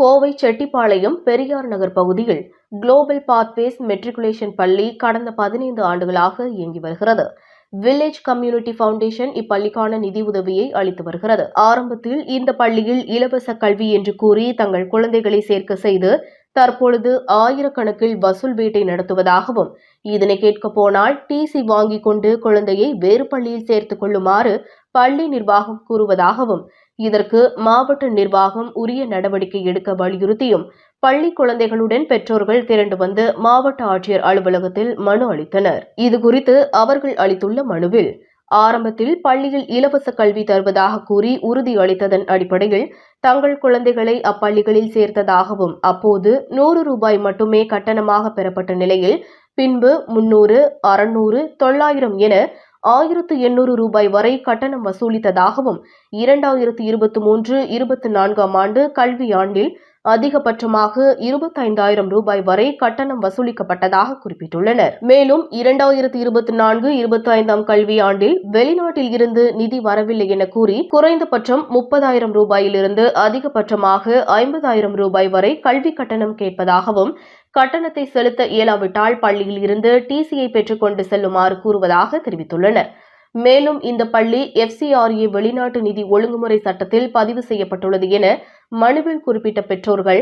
கோவை செட்டிப்பாளையம் பெரியார் நகர் பகுதியில் global pathways matriculation பள்ளி கடந்த 15 ஆண்டுகளாக இயங்கி வருகிறது. வில்லேஜ் கம்யூனிட்டி ஃபவுண்டேஷன் இப்பள்ளிக்கான நிதியுதவியை அளித்து வருகிறது. ஆரம்பத்தில் இந்த பள்ளியில் இலவச கல்வி என்று கூறி தங்கள் குழந்தைகளை சேர்க்க செய்து தற்பொழுது ஆயிரக்கணக்கில் வசூல் வேட்டை நடத்துவதாகவும், இதனை கேட்க போனால் டிசி வாங்கிக் கொண்டு குழந்தையை வேறு பள்ளியில் சேர்த்துக் கொள்ளுமாறு பள்ளி நிர்வாகம் கூறுவதாகவும், இதற்கு மாவட்ட நிர்வாகம் உரிய நடவடிக்கை எடுக்க வலியுறுத்தியும் பள்ளி குழந்தைகளுடன் பெற்றோர்கள் திரண்டு வந்து மாவட்ட ஆட்சியர் அலுவலகத்தில் மனு அளித்தனர். இதுகுறித்து அவர்கள் அளித்துள்ள மனுவில், ஆரம்பத்தில் பள்ளியில் இலவச கல்வி தருவதாக கூறி உறுதி அளித்ததன் அடிப்படையில் தங்கள் குழந்தைகளை அப்பள்ளிகளில் சேர்த்ததாகவும், அப்போது 100 ரூபாய் மட்டுமே கட்டணமாக பெறப்பட்ட நிலையில் பின்பு 300, 600, 900 என 1800 ரூபாய் வரை கட்டணம் வசூலித்ததாகவும், 2023-24 ஆண்டு கல்வியாண்டில் அதிகபட்சமாக 25,000 ரூபாய் வரை கட்டணம் வசூலிக்கப்பட்டதாக குறிப்பிட்டுள்ளனர். மேலும் 2024-25 கல்வியாண்டில் வெளிநாட்டில் இருந்து நிதி வரவில்லை என கூறி குறைந்தபட்சம் 30,000 ரூபாயிலிருந்து அதிகபட்சமாக 50,000 ரூபாய் வரை கல்வி கட்டணம் கேட்பதாகவும், கட்டணத்தை செலுத்த இயலாவிட்டால் பள்ளியில் இருந்து டிசியை பெற்றுக் கொண்டு செல்லுமாறு கூறுவதாக தெரிவித்துள்ளனர். மேலும் இந்த பள்ளி FCRA வெளிநாட்டு நிதி ஒழுங்குமுறை சட்டத்தில் பதிவு செய்யப்பட்டுள்ளது என மனுவில் குறிப்பிட்ட பெற்றோர்கள்,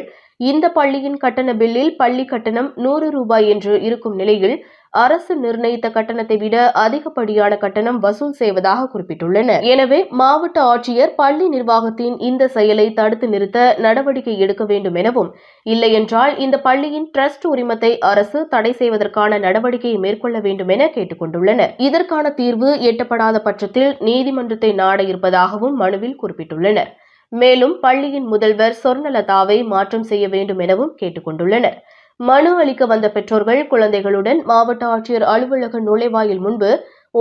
இந்த பள்ளியின் கட்டண பில்லில் பள்ளி கட்டணம் 100 ரூபாய் என்று இருக்கும் நிலையில் அரசு நிர்ணயித்த கட்டணத்தை விட அதிகப்படியான கட்டணம் வசூல் செய்வதாக குறிப்பிட்டுள்ளனர். எனவே மாவட்ட ஆட்சியர் பள்ளி நிர்வாகத்தின் இந்த செயலை தடுத்து நிறுத்த நடவடிக்கை எடுக்க வேண்டும் எனவும், இல்லையென்றால் இந்த பள்ளியின் டிரஸ்ட் உரிமத்தை அரசு தடை செய்வதற்கான நடவடிக்கையை மேற்கொள்ள வேண்டும் என கேட்டுக் கொண்டுள்ளனர். இதற்கான தீர்வு எட்டப்படாத பட்சத்தில் நீதிமன்றத்தை நாட இருப்பதாகவும் மனுவில் குறிப்பிட்டுள்ளனர். மேலும் பள்ளியின் முதல்வர் சொர்ணலதாவை மாற்றம் செய்ய வேண்டும் எனவும் கேட்டுக் கொண்டுள்ளனர். மனு அளிக்க வந்த பெற்றோர்கள் குழந்தைகளுடன் மாவட்ட ஆட்சியர் அலுவலக நுழைவாயில் முன்பு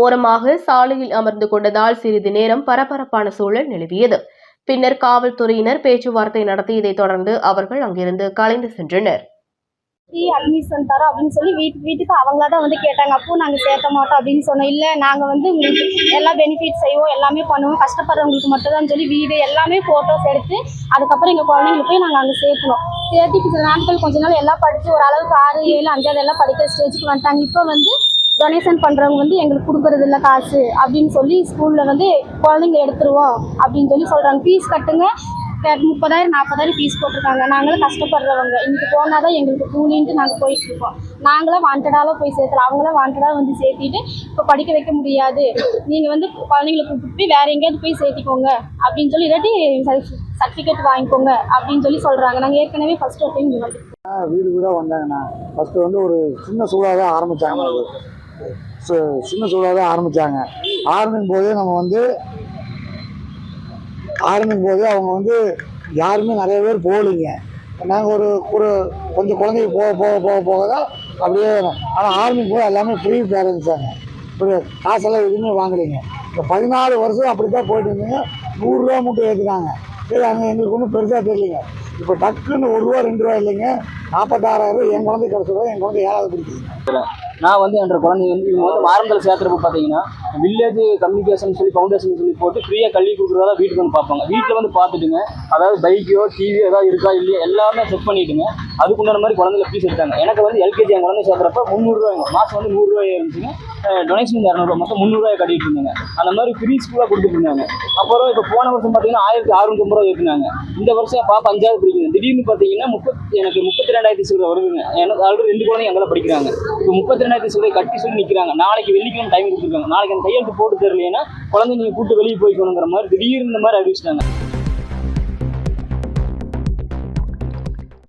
ஓரமாக சாலையில் அமர்ந்து கொண்டதால் சிறிது நேரம் பரபரப்பான சூழல் நிலவியது. பின்னர் காவல்துறையினர் பேச்சுவார்த்தை நடத்தியதைத் தொடர்ந்து அவர்கள் அங்கிருந்து கலைந்து சென்றனர். அட்மிஷன் தரோம் அப்படின்னு சொல்லி வீட்டுக்கு அவங்களா தான் வந்து கேட்டாங்க. அப்போ நாங்கள் சேர்க்க மாட்டோம் அப்படின்னு சொன்னோம். இல்லை, நாங்கள் வந்து உங்களுக்கு எல்லா பெனிஃபிட் செய்வோம், எல்லாமே பண்ணுவோம், கஷ்டப்படுறவங்களுக்கு மட்டும் தான் சொல்லி வீடு எல்லாமே ஃபோட்டோஸ் எடுத்து அதுக்கப்புறம் எங்கள் குழந்தைங்களை போய் நாங்கள் அங்கே சேர்க்கணும். சேர்த்து சில நாட்கள் கொஞ்ச நாள் எல்லாம் படித்து ஓரளவுக்கு 6, 7, 5 எல்லாம் படிக்கிற ஸ்டேஜுக்கு வந்துட்டாங்க. இப்போ வந்து டொனேஷன் பண்ணுறவங்க வந்து எங்களுக்கு கொடுக்குறது இல்லை காசு அப்படின்னு சொல்லி ஸ்கூலில் வந்து குழந்தைங்க எடுத்துருவோம் அப்படின்னு சொல்லி சொல்கிறாங்க. ஃபீஸ் கட்டுங்க, 30,000 40,000 ஃபீஸ் போட்டிருக்காங்க. நாங்களும் கஷ்டப்படுறவங்க, இன்னைக்கு போனால் தான் எங்களுக்கு கூலின்ட்டு நாங்கள் போயிட்டுருக்கோம். நாங்களாம் வாண்டடாக போய் சேர்த்துலாம், அவங்களாம் வாண்டடாக வந்து சேர்த்திட்டு இப்போ படிக்க வைக்க முடியாது, நீங்கள் வந்து குழந்தைங்களை கூப்பிட்டு போய் வேறு எங்கேயாவது போய் சேர்த்திக்கோங்க அப்படின்னு சொல்லி இல்லாட்டி சர்டிஃபிகேட் வாங்கிக்கோங்க அப்படின்னு சொல்லி சொல்கிறாங்க. நாங்கள் ஏற்கனவே ஃபஸ்ட்டு ஒரு டைம் வீடு வீடாக வந்தாங்கண்ணா. ஃபஸ்ட்டு வந்து ஒரு சின்ன சூழலாக தான் ஆரம்பித்தாங்க. ஆரம்பிக்கும் போதே நம்ம வந்து அவங்க வந்து யாருமே நிறைய பேர் போகலைங்க. நாங்கள் ஒரு கொஞ்சம் குழந்தைங்க போக தான் அப்படியே. ஆனால் ஆரம்பிக்கும் போது எல்லாமே ஃப்ரீ பேரண்ட்ஸாங்க, இப்படி காசெல்லாம் எதுவுமே வாங்கலைங்க. இப்போ 14 வருஷம் அப்படி தான் போயிட்டு இருந்தீங்க. 100 ரூபா மட்டும் ஏற்றுனாங்க. சரி, அங்கே எங்களுக்கு ஒன்றும் பெருசாக தெரியலைங்க. இப்போ டக்குன்னு 1 ரூபா 2 ரூபா இல்லைங்க, 46,000 என் குழந்தை கிடச்சிருவா. என் குழந்தை 7வது படிக்குதுங்க. நான் வந்து என்ற குழந்தைங்க வந்து இவங்க வந்து ஆரம்பத்தில் சேர்த்துறப்ப பார்த்தீங்கன்னா வில்லேஜ் கம்யூனிகேஷன் சொல்லி ஃபவுண்டேஷன் சொல்லி போட்டு ஃப்ரீயாக கல்வி கொடுக்குறதா வீட்டுக்கு வந்து பார்ப்பாங்க. வீட்டில் வந்து பார்த்துட்டுங்க, அதாவது பைக்கோ டிவியோ ஏதாவது இருக்கா இல்லையா எல்லாமே செக் பண்ணிவிட்டுங்க அதுக்குண்டான மாதிரி குழந்தைங்க ஃபீஸ் எடுத்தாங்க. எனக்கு வந்து எல்கேஜி என் குழந்தை சேர்த்துறப்ப 300 ரூபாய்ங்க, மாதம் வந்து 100 ரூபாய் இருந்துச்சுங்க. டொனேஷன் 200 ரூபா, மொத்தம் 300 ரூபாய் கட்டிட்டு இருந்தாங்க. அந்த மாதிரி ஃப்ரீ ஸ்கூலாக கொடுத்துட்டு இருந்தாங்க. அப்புறம் இப்போ போன வருஷம் பார்த்தீங்கன்னா 1650 ரூபா ஏற்றுனாங்க. இந்த வருஷம் பாப்பா 5வது படிக்குது. திடீர்னு பார்த்தீங்கன்னா எனக்கு 32,000 சில்லறை வருதுங்க. எனக்கு ஆல்ரெடி 2 குழந்தைங்க அங்கெல்லாம் படிக்கிறாங்க. இப்போ 32,000 சில்லறை கட்டி சொல்லி நிற்கிறாங்க. நாளைக்கு வெள்ளிக்கிழமை டைம் கொடுத்துருக்காங்க. நாளைக்கு அந்த கையெழுத்து போட்டு தரலைன்னா குழந்தை நீங்கள் கூட்டு வெளியே போய்க்கணுங்கிற மாதிரி திடீர்னு இந்த மாதிரி அறிவிச்சிட்டாங்க.